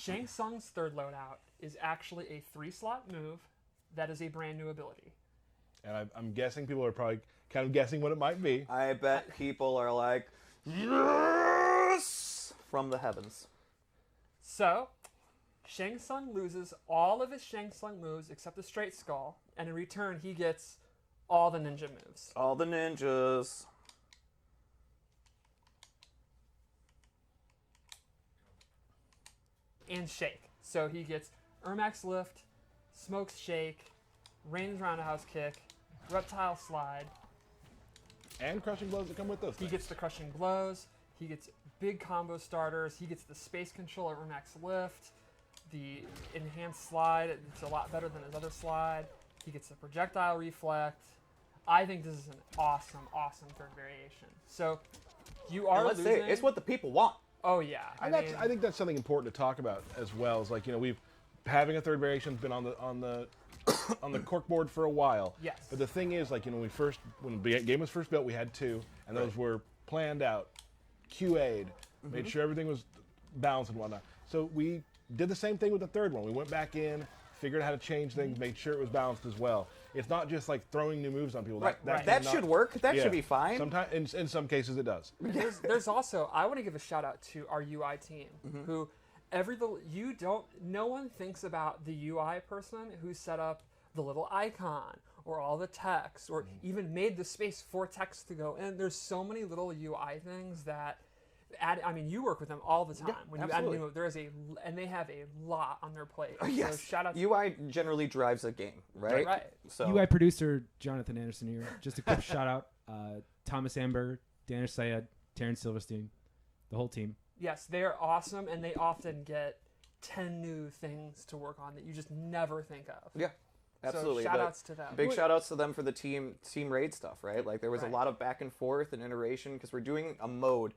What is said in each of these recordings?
Shang Tsung's third loadout is actually a 3-slot move that is a brand new ability. And I'm guessing people are probably kind of guessing what it might be. I bet people are like, yes! From the heavens. So, Shang Tsung loses all of his Shang Tsung moves except the straight skull, and in return he gets all the ninja moves. All the ninjas. And shake. So he gets Ermax lift, smokes shake, range roundhouse kick, reptile slide. And crushing blows that come with those He things. gets the crushing blows. He gets big combo starters. He gets the space control of Ermax lift, the enhanced slide. It's a lot better than his other slide. He gets the projectile reflect. I think this is an awesome, awesome third variation. So you are And let's losing. say it's what the people want. Oh yeah, I think that's something important to talk about as well. Is like, we've having a third variation has been on the on the corkboard for a while. Yes. But the thing is, like, when the game was first built, we had 2, and those were planned out, QA'd, made sure everything was balanced and whatnot. So we did the same thing with the third one. We went back in, figured out how to change things, made sure it was balanced as well. It's not just like throwing new moves on people. That should work. That should be fine. Sometimes, in some cases, it does. There's also, I want to give a shout out to our UI team who no one thinks about the UI person who set up the little icon or all the text or even made the space for text to go in. There's so many little UI things that you work with them all the time. Yeah, when absolutely. you add and they have a lot on their plate. Yes. So shout out to UI generally drives a game, right? Right. So UI producer Jonathan Anderson here. Just a quick shout out. Thomas Amber, Danish Syed, Terrence Silverstein, the whole team. Yes, they're awesome, and they often get 10 new things to work on that you just never think of. yeah, absolutely. So shout outs to them. Big shout outs to them for the team raid stuff, right? Like there was a Right. lot of back and forth and iteration because we're doing a mode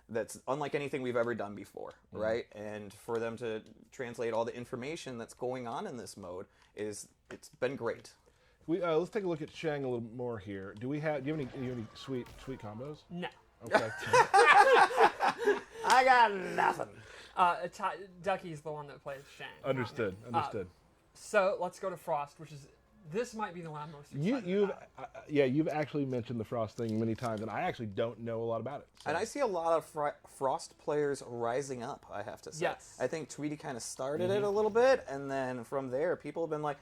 that's unlike anything we've ever done before, right? And for them to translate all the information that's going on in this mode it's been great. Let's take a look at Shang a little more here. Do you have any sweet combos? No. Okay. I got nothing. Ducky's the one that plays Shang. Understood. So let's go to Frost, this might be the one I'm most excited about. You've actually mentioned the Frost thing many times, and I actually don't know a lot about it. So. And I see a lot of Frost players rising up, I have to say. Yes. I think Tweety kind of started it a little bit, and then from there, people have been like,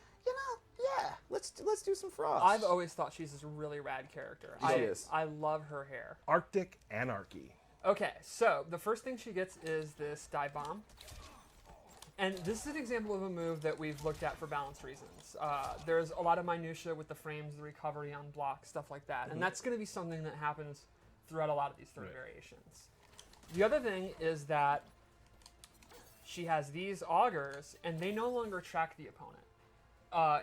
let's do some Frost. I've always thought she's this really rad character. She is. I love her hair. Arctic Anarchy. Okay, so the first thing she gets is this dive bomb. And this is an example of a move that we've looked at for balance reasons. There's a lot of minutia with the frames, the recovery on block, stuff like that. And that's going to be something that happens throughout a lot of these third variations. The other thing is that she has these augers, and they no longer track the opponent.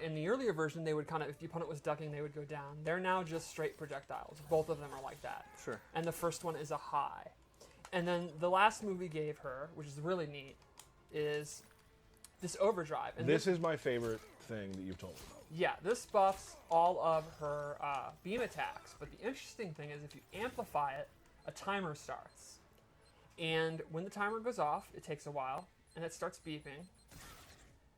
In the earlier version, they would if the opponent was ducking, they would go down. They're now just straight projectiles. Both of them are like that. Sure. And the first one is a high. And then the last move we gave her, which is really neat, is this overdrive. And This is my favorite thing that you've told me about. yeah, this buffs all of her beam attacks. But the interesting thing is if you amplify it, a timer starts. And when the timer goes off, it takes a while, and it starts beeping.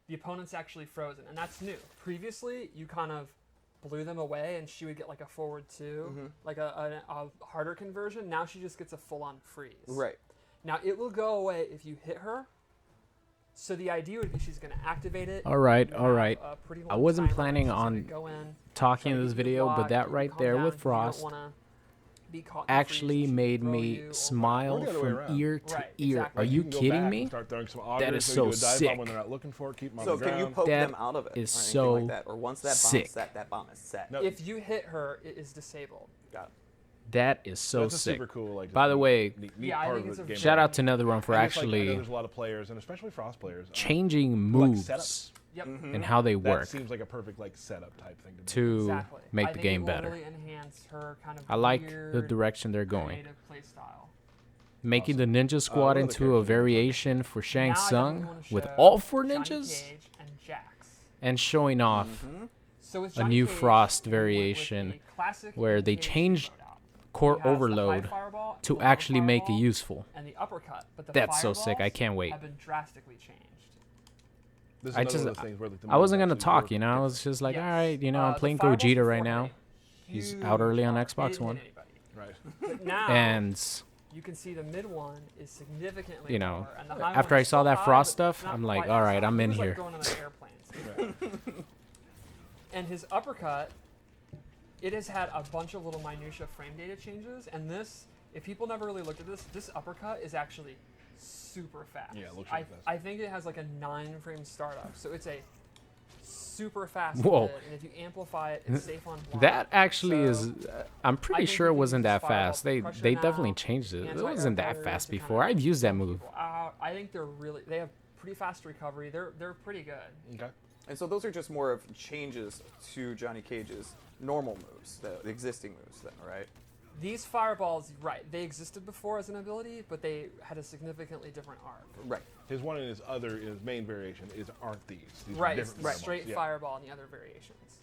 The opponent's actually frozen, and that's new. Previously, you kind of blew them away, and she would get like a forward 2, like a harder conversion. Now she just gets a full-on freeze. Right. Now, it will go away if you hit her. So the idea would be she's going to activate it. All right. A pretty long I wasn't timer. planning She's gonna on go in, talking try in to this get you video, but blocked, that get you right calm there down with if you don't Frost wanna be caught in the actually freeze. She made can throw me you or smile We're the other way from around. ear to Right, ear. exactly. Are you can go kidding back me? and start throwing some augers, That is maybe so do a dive sick. bomb when they're not looking for it, keep them on So the can you ground. poke That them out of it? is or anything so like that? Or once that bomb's sick. set, that bomb is set. No. If you hit her, it is disabled. Got it. That is so That's a sick. super cool. Like, By the way, neat Yeah, I part think of it's the a game. shout out to another one for And it's like, I know actually there's a lot of players, and especially Frost players, changing like moves setups. Yep. and how they That work seems like a perfect setup type thing to do. to Exactly. make I the think game it will better. Really enhance her kind of I like the weird, direction they're going. creative play style. Making the Ninja Squad what other into a characters do you variation for Shang Now I definitely Tsung wanna with show all 4 Johnny ninjas Cage and Jax. and showing off So with a Johnny new Cage, Frost we went with variation a classic where they Cage changed loadout. core he has the high overload fireball, to low actually make it fireball, useful. and the uppercut. But the That's so sick. I fireballs can't wait. have been drastically changed. This is I another just- one of those things where, like, the I wasn't moves gonna actually talk, work. you know. I was just like, Yes. all right, you know, I'm The playing fireballs Gogeta before right now. hit a He's huge out early on arc. Xbox He didn't One. hit anybody. Right. But now And you can see the mid one is significantly You know, lower, and the high after one I is saw still that high, Frost but it's stuff, not I'm like, quite all as right, high. I'm He in was, like, here. going on an airplane. And his uppercut, it has had a bunch of little minutia frame data changes, and this, if people never really looked at this uppercut is actually super fast. Yeah, it looks really fast. I think it has like a 9-frame startup, so it's a super fast Whoa. hit, and if you amplify it, it's safe on block. that actually So, is. I'm I pretty think sure you it can wasn't use that fireball fast. They pressure definitely now, changed it. It anti-air wasn't that fire fast to kinda before. I've used that help move. people out. I think they have pretty fast recovery. They're pretty good. Okay. And so those are just more of changes to Johnny Cage's normal moves, the existing moves, then, right? These fireballs, right, they existed before as an ability, but they had a significantly different arc. Right. His one in his main variation aren't these. These are Right, it's different the fireballs. straight Yeah. fireball and the other variations.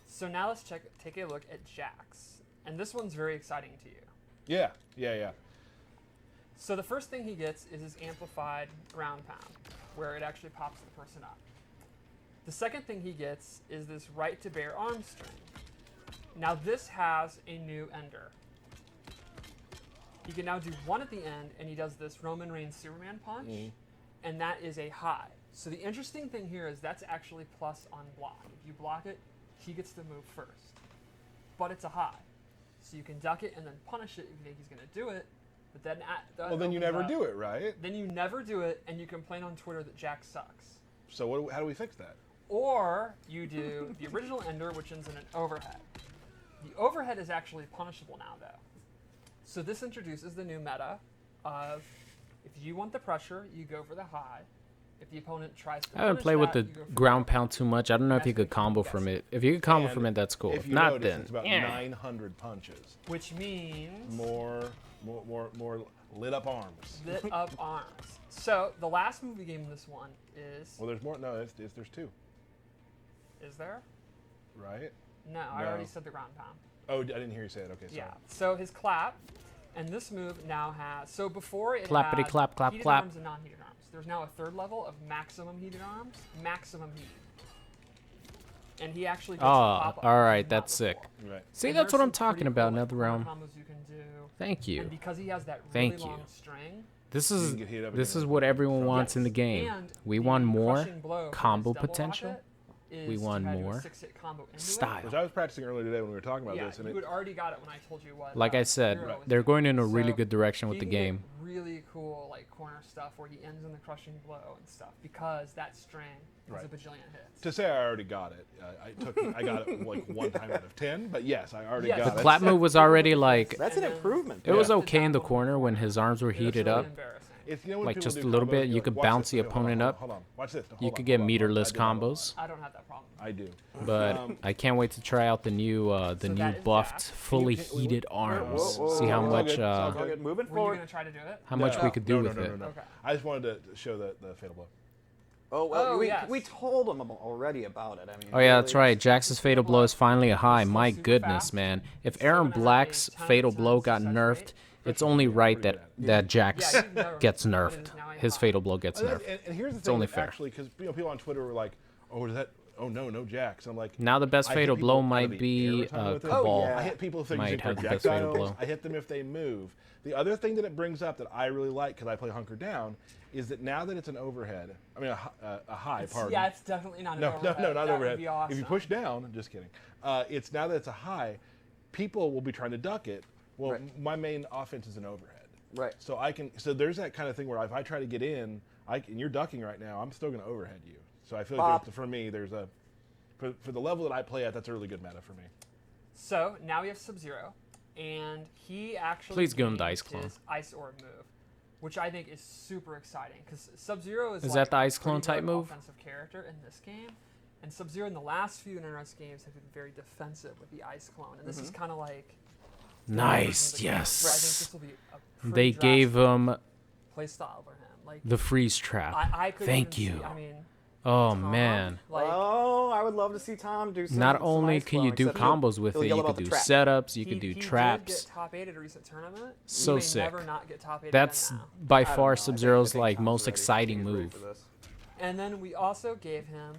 So now let's take a look at Jax. And this one's very exciting to you. Yeah, yeah, yeah. So the first thing he gets is his amplified ground pound, where it actually pops the person up. The second thing he gets is this right to bear arm string. Now this has a new ender. He can now do one at the end, and he does this Roman Reigns Superman punch, and that is a high. So the interesting thing here is that's actually plus on block. If you block it, he gets to move first. But it's a high. So you can duck it and then punish it if you think he's going to do it, but then Well, then you never do it, right? Then you never do it, and you complain on Twitter that Jack sucks. So how do we fix that? Or you do the original ender, which ends in an overhead. The overhead is actually punishable now, though. So this introduces the new meta of if you want the pressure, you go for the high. If the opponent tries to I haven't punish played with that, the you go for ground the pound too much. I don't know if That's you could what combo I'm from guessing. it. If you could combo And from it, that's cool. If If you not, notice, then it's about eh. 900 punches. which means More lit up arms. lit up arms. So the last movie game in this one is Well, there's more. No, there's two, is there? right? No, I No. already said the ground pound. Oh, I didn't hear you say it. Okay, sorry. Yeah. So his clap, and this move now has. So before it Clappity had clap, clap, heated clap. arms and non-heated arms. There's now a third level of maximum heated arms, maximum heat. And he actually gets Oh, pop-up, all which right, is not that's sick. before. Right. See, And that's there's what I'm some talking pretty about. cool, Another corner realm. combos you can do. Thank you. And because he has that really Thank you. long string, This You is can get hit up this again. is what everyone wants yes, in the game. and We the want more crushing blow for his combo double potential. rocket is We to want try to do a more 6-hit combo into it. style. Which I was practicing earlier today when we were talking about Yeah, this, and you had already got it when I told you what. Like I said, Zero was they're doing. going in a really So good direction with he the can get game. Really cool, like corner stuff where he ends in the crushing blow and stuff because that string is Right. a bajillion hits. to say I already got it, I got it like 1 time out of 10. But yes, I already Yes. got The it. clap move was already like That's an And then- improvement. it was Yeah. okay in the corner when his arms were It's heated really up. embarrassing. It's, you know, when like, people just do a little combos, bit, you go, could "Watch bounce this, the hold on, opponent hold on, up. Hold on, watch this. You Hold could on, get hold on, hold on. meterless I do have a lot. combos, I don't have that problem. I do. but I can't wait to try out the new that is buffed, Jack. fully Can you- heated whoa, arms. whoa, See how whoa, much it's all All good. good. Moving Were you forward. gonna try to do it? how much No, we could do no, with no, it. no, no. Okay. I just wanted to show the fatal blow. Oh, well, Oh, we, yes. we told them already about it. I mean, Oh yeah, really, that's right. Jax's fatal blow is finally a high. This is My super goodness, fast. man. If Still Aaron gonna have a Black's ton fatal of blow times got success nerfed, rate. it's only right that Yeah, Jax you've never- gets but it nerfed. is now a His high. fatal blow gets nerfed. And here's the It's thing, only that fair. actually, because people on Twitter were like, "Oh, is that? Oh no Jax." I'm like, Now the best I hit fatal people blow out of might the be air time with it. Cabal. yeah. I hit people if they're Might using have the best fatal projectiles. blow. I hit them if they move. The other thing that it brings up that I really like because I play Hunker Down is that now that it's an overhead, I mean a high, pardon. Yeah, it's definitely not an No, overhead. not That would overhead. be awesome. If you push down, just kidding. It's now that it's a high, people will be trying to duck it. Well, Right. my main offense is an overhead. Right. So I can. So there's that kind of thing where if I try to get in, and you're ducking right now, I'm still going to overhead you. So I feel like Bop. for me, there's a for the level that I play at, that's a really good meta for me. So now we have SubZero, and he actually Please give him the gained Ice Clone. his Ice Orb move, which I think is super exciting because SubZero is Is like that the a Ice Clone pretty type good move? offensive character in this game, and SubZero in the last few NRS games have been very defensive with the Ice Clone, and this is kind of like Nice, So I think yes. this will be a They gave him play style for him. Like the freeze trap. I could Thank even you. See, I mean, Oh Tom, man. like, Oh, I would love to see Tom do some. Not some only ice can you throwing, do except he'll- combos with he'll it, yell you about could the do trap. setups, you could he do did traps. get top 8 at a recent tournament. So he may sick. never not get top 8 That's again now. by I don't know, far I think- I SubZero's think like Tom's most ready. I think exciting he's ready move. for this. And then we also gave him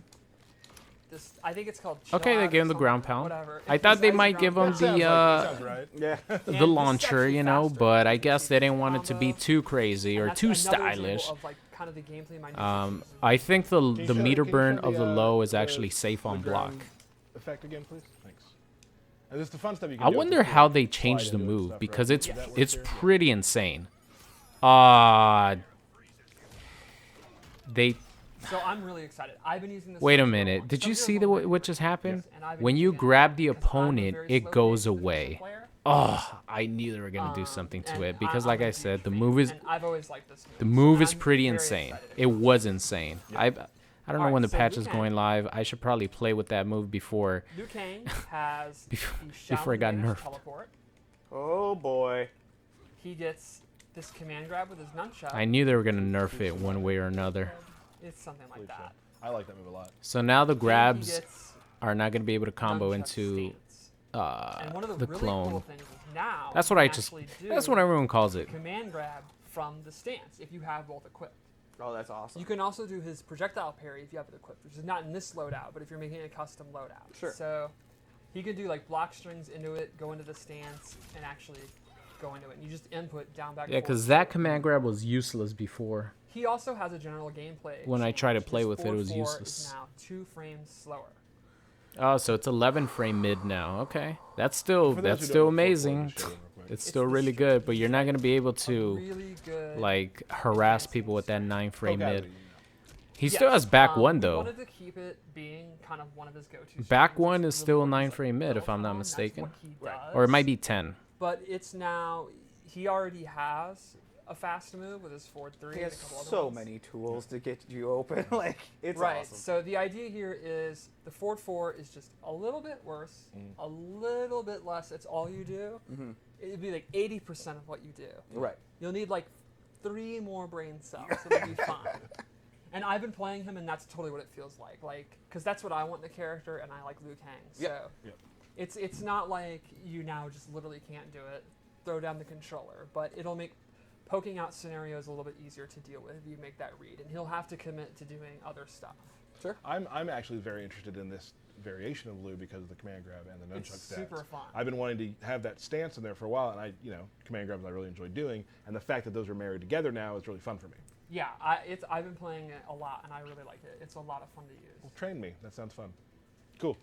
this. I think it's called. Okay, Chill they Out gave or him the ground something, pound. whatever. I And thought they besides might give him ground pound, Sounds right. Yeah. the and launcher, this is you know, actually but I faster. guess they didn't want it to be Combo. too crazy And or that's too another example stylish. of, like, kind of the gameplay minutia Um, choices. I think the you the show- meter can you burn show of the the, low is the- actually safe the on block. ground effect again, please. Thanks. And this is the fun stuff you can I do with wonder this how game. they Slide changed the into it and move stuff, because right? it's Does that work it's here? pretty insane. They So I'm really excited. I've been using this. wait a for minute. long. Did you SubZero's see one of my what just favorite happened? games, and I've been When you using it grab the because I'm a opponent, very it slow goes paced away. position player. Oh, I knew they were gonna do something to and it because, I'm like a I huge said, the fan, move is and I've always liked this move. the so move is I'm pretty very insane. excited It about was insane. I don't know Alright, when the so patch Liu is Kang. going live. I should probably play with that move before. Liu Kang has Before it got Shaolin Vanish nerfed. teleport. Oh boy. He gets this command grab with his nunchuck. I knew they were gonna nerf it one way or another. It's something like Believe so. that. I like that move a lot. So now the Then he grabs gets are not gonna be able to combo nunchuck into stance. And one of the the really clone. cool things is now That's you what I can just. actually do That's what everyone calls it. command grab from the stance if you have both equipped. Oh, that's awesome. You can also do his projectile parry if you have it equipped, which is not in this loadout, but if you're making a custom loadout. Sure. So he can do like block strings into it, go into the stance, and actually go into it. And you just input down, back, Yeah, and because forth. that command grab was useless before. He also has a general gameplay. When I tried to change. play His with it, it was 4-4 useless. Is now 2 frames slower. Oh, so it's 11 frame mid now. Okay, that's still For those that's who still don't know, amazing. just show them real quick. It's still the really str- good, but you're not gonna be able A to really good like harass advancing people with that string. 9 frame Oh, got mid. it. He still has back one We though. wanted to keep it being kind of one of his go-to. Back strings. one It's is really still what he's, 9 like, frame mid, built if I'm not on. That's mistaken. what he does. Or it might be 10. But it's now he already has a fast move with his forward 3. He and has a couple other so ones. many tools to get you open. Like it's Right. awesome. So the idea here is the forward 4 is just a little bit worse, a little bit less. It's all you do. Mhm. It'd be like 80% of what you do. Right. You'll need like 3 more brain cells. It'll be fine. And I've been playing him, and that's totally what it feels like, because that's what I want in the character, and I like Liu Kang. So Yep. Yep. it's not like you now just literally can't do it. Throw down the controller, but it'll make poking out scenarios a little bit easier to deal with if you make that read, and he'll have to commit to doing other stuff. Sure. I'm actually very interested in this variation of Lou because of the command grab and the nunchuck It's stats. super fun. I've been wanting to have that stance in there for a while, and command grabs I really enjoy doing, and the fact that those are married together now is really fun for me. Yeah, I've been playing it a lot, and I really like it. It's a lot of fun to use. Well, train me. That sounds fun. Cool.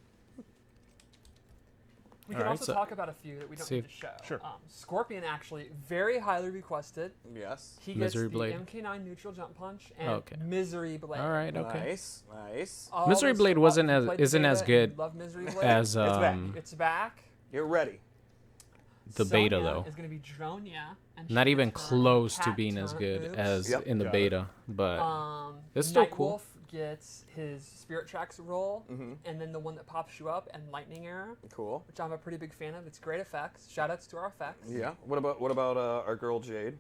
We can Alright, also so- talk about a few that we don't see need if- to show. Sure. Scorpion actually very highly requested. Yes. He Misery gets Blade. the MK9 neutral jump punch and Okay. Misery Blade. All right, okay. Nice. Nice. All Misery those- Blade wasn't if you as- played the isn't as beta and you good love Misery Blade, As back. it's back. You're ready. the beta Sonya though. is going to be Dronia. And Not she even gets her close to cat being as turret good moves. as Yep. in the Got it. beta, but it's still cool. Nightwolf gets his Spirit Tracks roll, Mhm. and then the one that pops you up, and Lightning Arrow, Cool. which I'm a pretty big fan of. It's great effects. Shoutouts to our effects. Yeah. What about our girl Jade?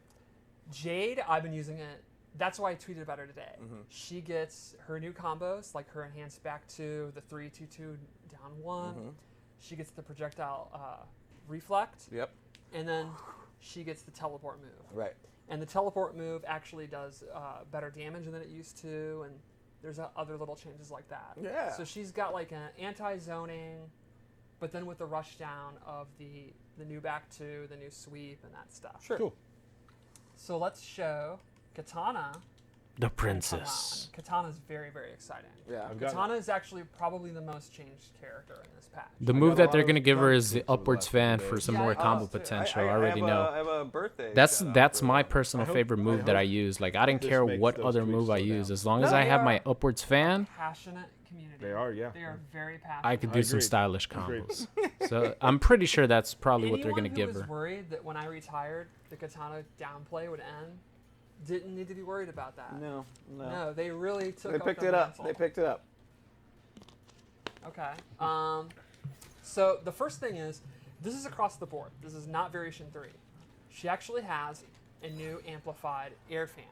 Jade, I've been using it. That's why I tweeted about her today. Mhm. She gets her new combos, like her enhanced back 2, the 3-2-2 down 1. Mhm. She gets the projectile reflect, Yep. and then she gets the teleport move. Right. And the teleport move actually does better damage than it used to, and there's other little changes like that. Yeah. So she's got like an anti-zoning, but then with the rush down of the new back 2, the new sweep, and that stuff. Sure. Cool. So let's show Kitana. The Come princess. on. Katana's very, very exciting. Yeah. I've got Katana is actually probably the most changed character in this patch. The I move got a that lot they're of gonna give her dark is the troops over the upwards last few fan days. for some Yeah, more I combo also- potential. I, I already have know. I have a birthday. That's shout out that's for my that. personal I hope- favorite I move that I hope use. Like I didn't this care makes what those other tweets move I slow use, down. as long as No, I they have my are upwards fan, Passionate community. They are, yeah. They are very passionate. I could do some Agreed. stylish Agreed. combos. So I'm pretty sure that's probably what they're Anyone gonna give who was her. worried that when I retired, the Katana downplay would end, didn't need to be worried about that. No. No, they really took They up picked the it up. mantle. They picked it up. Okay. So the first thing is, this is across the board. This is not variation 3. She actually has a new amplified air fan.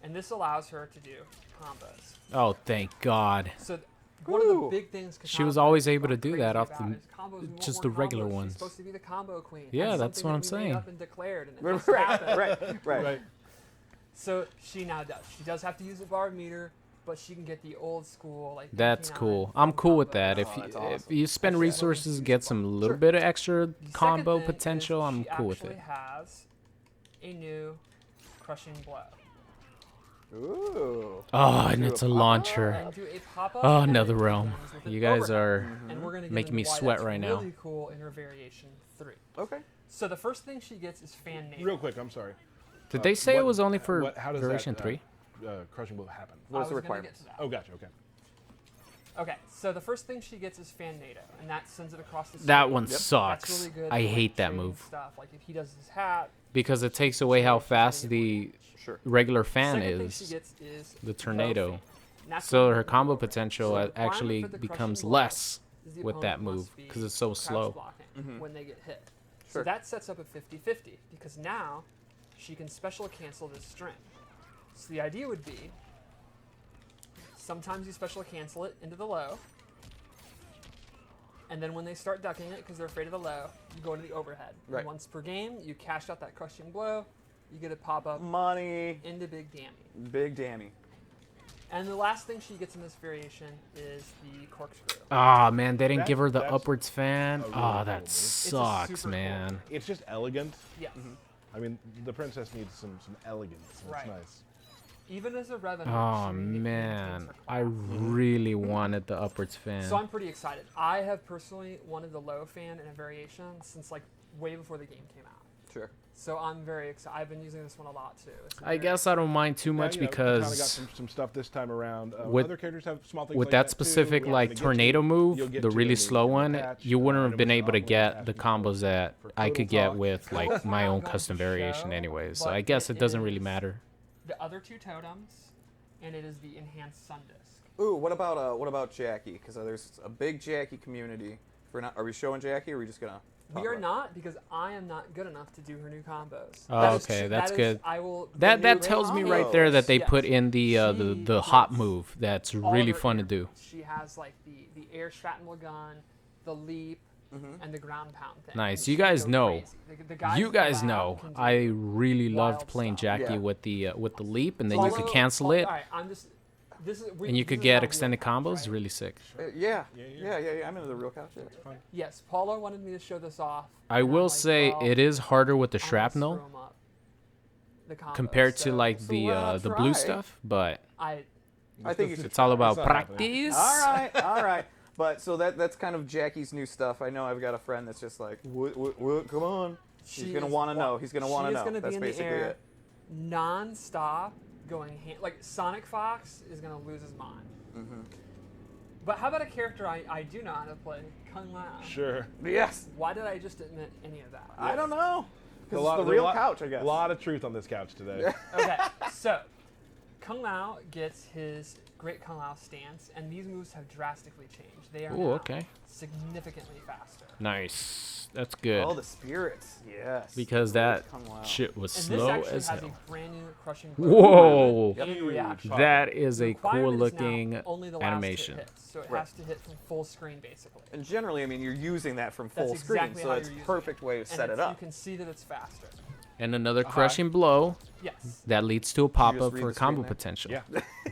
and this allows her to do combos. Oh, thank God. So one of the big things She was Kitana always fans able to are do crazy that off about the- is combos. We want just more the regular combos. ones. She's supposed to be the combo queen. Yeah, that's something what I'm that we made saying. up and declared, and it must right, happen. right. So she now does. She does have to use a bar meter, but she can get the old school like. That's 59 cool. I'm cool with combos. that. If Oh, you, that's if awesome. you spend Actually, I resources, hope get it's some little Sure. bit of extra The second combo thing potential, is I'm she cool with it. actually has a new crushing blow. Ooh. Oh, and Do it's a a pop-up? launcher. And do a pop-up Oh, and another it realm. begins with an You guys overhead. are And we're gonna get making into me why sweat that's right now. really cool in her variation 3. Okay. So the first thing she gets is fan name. Real quick, I'm sorry. Did they say it what- was only for how does version that, 3? Crushing blow happen? What is I the was gonna requirement? get to that. Oh, gotcha. Okay. Okay, so the first thing she gets is fan NATO, and that sends it across the That screen. one That's sucks. really good I for, like, hate that trading move Stuff. Like if he does his hat, because it takes away how she's fast gonna the get more damage. Sure. regular fan Second thing she is. gets is The tornado. low fan. And that's So when her you combo go over. potential So the requirement actually for the becomes crushing blow less is the with that opponent must move be because it's so crouch slow. blocking when they get hit. Sure. So that sets up a 50-50 because now she can special cancel this string. So the idea would be sometimes you special cancel it into the low, and then when they start ducking it because they're afraid of the low, you go into the overhead. And Right. once per game, you cash out that crushing blow, you get a pop up Money. into big dammy. Big dammy. And the last thing she gets in this variation is the corkscrew. Ah, man, they didn't That- give her the that's upwards fan. a really Oh, cool that move. sucks, super cool. man. It's just elegant. Yes. I mean, the princess needs some elegance. And Right. It's nice. Even as a revenue. Oh, she man. maintains her I class. really wanted the upwards fan. So I'm pretty excited. I have personally wanted the low fan in a variation since like way before the game came out. Sure. So I'm very excited. I've been using this one a lot too. It's I very- guess I don't mind too much Now, you know, Kitana got because some stuff this time around. with- Other characters have small things with like that too. specific We're not like gonna get tornado to. You'll move, get the to really in slow in the one, patch. you wouldn't I have know been it's able to awfully get fast the and combos that for I total could get talk. with like my Not own going custom to variation show, anyway. So but I guess it doesn't really is matter. The other two totems, and it is the enhanced sun disc. Ooh, what about Jackie? Because there's a big Jackie community. If we're not, are we showing Jackie, or are we just gonna? talk We are about it? not because I am not good enough to do her new combos. Oh, That is okay, true. that's That is- good. I will. the That new tells me combos. right there that they Yes. put in the She hot gets move. That's all really her fun to air. do. She has like the air shrapnel gun, the leap, and the ground pound thing. Nice. And You she can guys go know. crazy. The guys You in guys the lab know can do I really loved wild playing stuff. Jackie Yeah. with the leap, and then So you I could will- cancel it, All right, I'm just. This is. and you could get extended combos. Really sick. Yeah. Yeah. Yeah. I'm into the real couch. Yeah. Yes, Paulo wanted me to show this off. I and I'm will like, say well, it is harder with the I'm gonna shrapnel screw 'em up. The combos, compared to so like so the why not the blue try? stuff, but I I think you should. it's all about not happening. practice. All right, all right. But so that's kind of Jackie's new stuff. I know I've got a friend that's just like, what, come on. He's She gonna is want to wa- know. He's gonna want to she is know. gonna be That's in the basically air it. non-stop going like Sonic Fox is gonna lose his mind. Mm-hmm. But how about a character I do know how to play, Kung Lao? Sure. Yes. Why did I just admit any of that? I don't know. There's Because it's the there's real couch, I guess. A lot of truth on this couch today. Okay, so Kung Lao gets his great Kung Lao stance, and these moves have drastically changed. They are Ooh, now okay. significantly faster. Nice. That's good. Oh, the spirits. Yes. Because that Kung Lao. shit was And slow this actually as has hell. a brand new crushing Whoa. and reaction. That is The a requirement cool is now looking only the last hit animation. hits, so it Right. has to hit from full screen basically. And generally, I mean, you're using that from full That's screen, exactly so how it's you're using perfect way to And set it it's- up. You can see that it's faster. And another crushing blow Yes. that leads to a pop up read for the a screen combo there? potential. Yeah.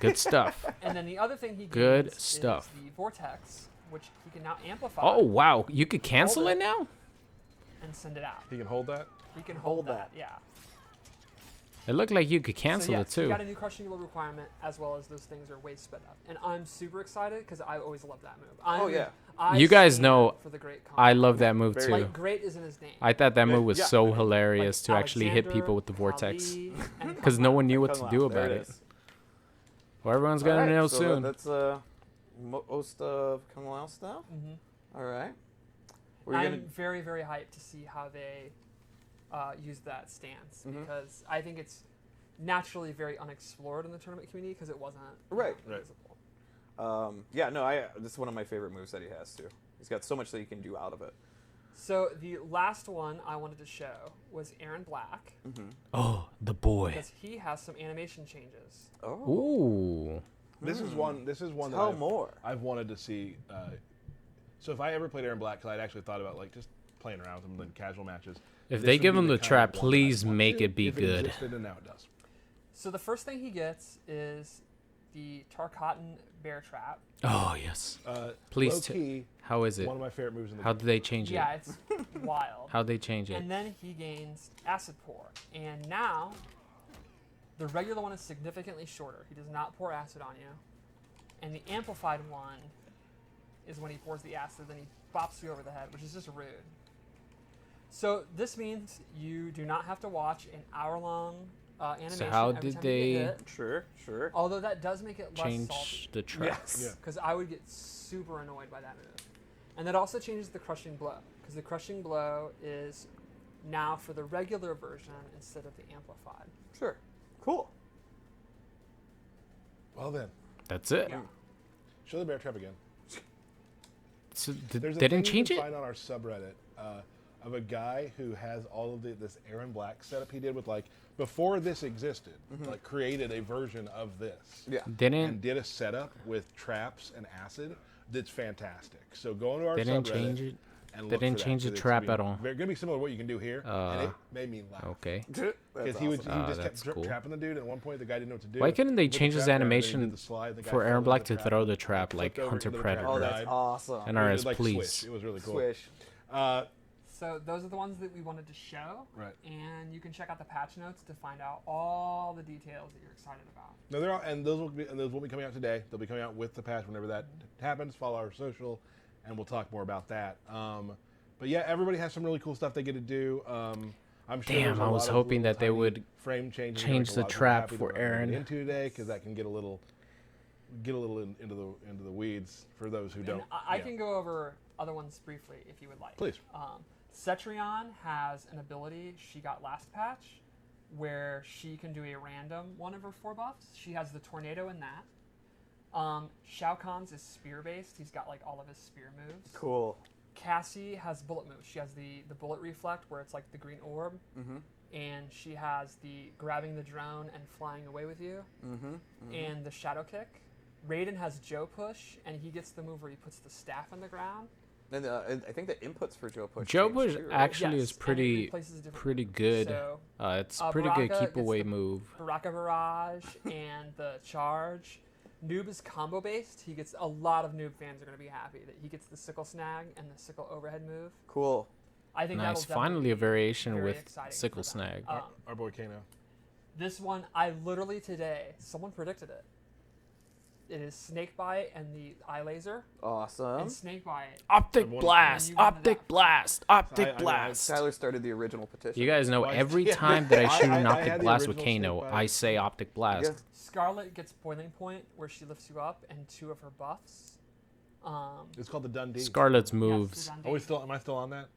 Good stuff. And then the other thing he Good gains stuff. is the vortex, which he can now amplify Oh wow, you could cancel Hold it it. now? and send it out. He can hold that. He can hold that. Yeah. It looked like you could So cancel yes, it too. he got a new crushing blow requirement, as well as those things are way sped up. And I'm super excited because I always loved that move. Oh, yeah. I guys stand know for the great combo. I love that move Very too. Like great is in his name. I thought that move was Yeah. so Like hilarious to actually hit Alexander, people with the vortex. Ali, and Because no one knew what Kung to Lao. do There about it. is. Well, everyone's All gonna right, know so soon. That's most of Kung Lao stuff. Mhm. All right. We're I'm gonna. very, very hyped to see how they use that stance Mhm. because I think it's naturally very unexplored in the tournament community because it wasn't Right. visible. Yeah. No. This is one of my favorite moves that he has too. He's got so much that he can do out of it. So the last one I wanted to show was Erron Black, Oh, the boy. because he has some animation changes. Oh, Ooh. This is one. This is one tell that more. I've wanted to see. So if I ever played Erron Black, because I'd actually thought about like just playing around with him in casual matches. If this they would give be him the kind trap, of one that I'd please want make to it be if good. existed, and now it does. So the first thing he gets is the Tarkatan Bear Trap. Oh, yes. Please Low t- key, How is it? one of my favorite moves in the How game. did they change it? Yeah, it's wild. How'd they change it? And then he gains Acid Pour. And now, the regular one is significantly shorter. He does not pour acid on you. And the amplified one is when he pours the acid, then he bops you over the head, which is just rude. So this means you do not have to watch an hour-long animation. So how every did time you they get hit. Sure. Although that does make it less salty. Change the trap. Yes. Yeah. Because I would get super annoyed by that move. And that also changes the Crushing Blow. Because the Crushing Blow is now for the regular version instead of the amplified. Sure. Cool. Well then, That's it. Yeah. show the bear trap again. So There's a they thing didn't you change can it? find on our subreddit of a guy who has all of this Erron Black setup he did with like before this existed, like created a version of this. Yeah. And Didn't did a setup with traps and acid that's fantastic. So go into our they didn't subreddit change it? and They look didn't for that, change the 'cause it's trap gonna at be all. Very gonna be similar to what you can do here, and it made me laugh. Okay. Because That's he awesome. just that's kept cool. trapping the dude, and at one point the guy didn't know what to do. Why couldn't they Put the change his trap down, and then he animation did the slide, the guy for fell Erron into Black the to throw the trap flipped like over Hunter into the Predator? Oh, trap, that's died. awesome. And It RS, was like please. Swish. It was really cool. Swish. So those are the ones that we wanted to show. Right. And you can check out the patch notes to find out all the details that you're excited about. No, they're all, and those will be coming out today. They'll be coming out with the patch whenever that happens. Follow our social, and we'll talk more about that. But yeah, everybody has some really cool stuff they get to do. I'm sure. Damn, there's a I lot was of hoping little that they tiny would frame changes change like a the lot of people trap happy for that we're gonna Erron. get into today because that can get a little into the weeds for those who And don't. I yeah. can go over other ones briefly if you would like. Please. Cetrion has an ability she got last patch where she can do a random one of her 4 buffs. She has the tornado in that. Shao Kahn's is spear based. He's got like all of his spear moves. Cool. Cassie has bullet moves. She has the bullet reflect where it's like the green orb. And she has the grabbing the drone and flying away with you. And the shadow kick. Raiden has Joe push, and he gets the move where he puts the staff on the ground. And I think the inputs for Joe Push. Joe changed Push too, right? actually Yes, is and it pretty replaces different pretty moves. good. So, It's pretty good Baraka keep gets away the move. Baraka Barrage and the charge. Noob is combo based. He gets a lot of Noob fans are going to be happy that he gets the sickle snag and the sickle overhead move. Cool. I think Nice. that'll Finally a definitely be variation very with exciting for sickle them. snag. Our boy Kano. This one, I literally today, someone predicted it. It is Snakebite and the eye laser. Awesome. And Snakebite. Optic Everyone- blast! And you wanted Optic that. blast! Optic I- blast! Tyler started the original petition. You guys know Well, every yeah. time that I shoot an I optic had the blast with original Kano, Snake I Bite. say optic blast. Yeah. Scarlet gets Boiling Point, where she lifts you up, and 2 of her buffs. It's called the Dundee. Scarlet's Yes, moves the Am Dundee. I still on that?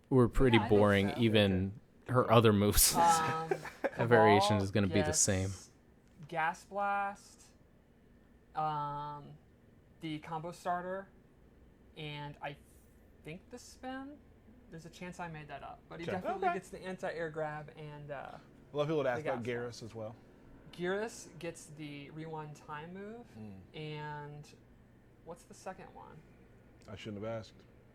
were pretty Yeah, I think boring. so. Even her other moves. A variation Cabal is gonna be the gets same. Gas Blast, the combo starter, and I think the spin. There's a chance I made that up, but he Okay. definitely Okay. gets the anti-air grab, and A lot of people would ask They about got Garrus as well. Gearus gets the rewind time move, Hmm. and what's the second one? I shouldn't have asked.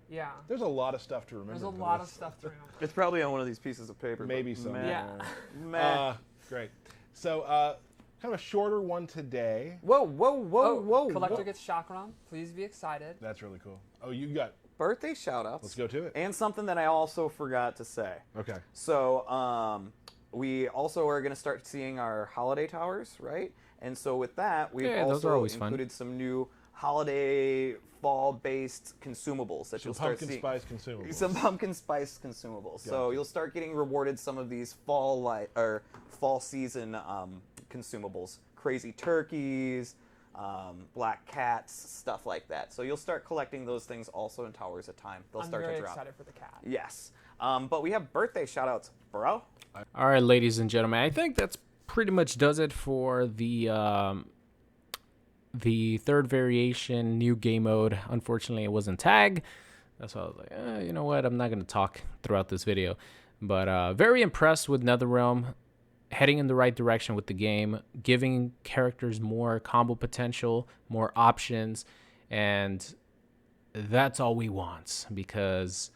Yeah, There's a lot of stuff to remember. there's a for lot of this. stuff to remember. It's probably on one of these pieces of paper. but Maybe so. meh. Yeah. Meh. Great. So, kind of a shorter one today. Whoa, whoa, whoa, Oh, whoa. Collector whoa. gets Chakram. Please be excited. That's really cool. Oh, you got. Birthday shout-outs. Let's go to it. And something that I also forgot to say. Okay. So, we also are going to start seeing our holiday towers, right? And so with that, we've Yeah, those are also always fun. included some new holiday fall-based consumables that So you'll start pumpkin seeing. spice consumables. Some pumpkin spice consumables. So Gotcha. you'll start getting rewarded some of these fall season consumables. Crazy turkeys, black cats, stuff like that. So you'll start collecting those things also in towers of time. They'll I'm start very to drop. excited for the cat. Yes. But we have birthday shout-outs, bro. All right, ladies and gentlemen, I think that's pretty much does it for the third variation, new game mode. Unfortunately, it wasn't tag, That's why I was like, you know what? I'm not going to talk throughout this video. But very impressed with NetherRealm. Heading in the right direction with the game. Giving characters more combo potential, more options. And that's all we want. Because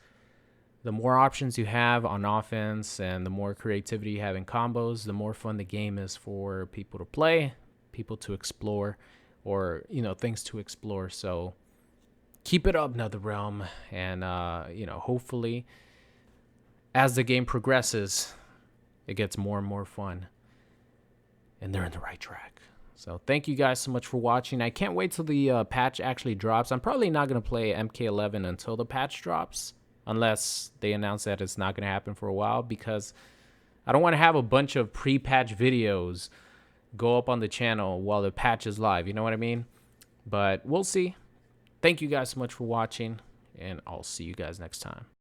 the more options you have on offense and the more creativity you have in combos, the more fun the game is for people to play, people to explore, or, things to explore. So keep it up, NetherRealm, and hopefully as the game progresses, it gets more and more fun, and they're in the right track. So thank you guys so much for watching. I can't wait till the patch actually drops. I'm probably not going to play MK11 until the patch drops, unless they announce that it's not going to happen for a while, because I don't want to have a bunch of pre-patch videos go up on the channel while the patch is live. You know what I mean? But we'll see. Thank you guys so much for watching, and I'll see you guys next time.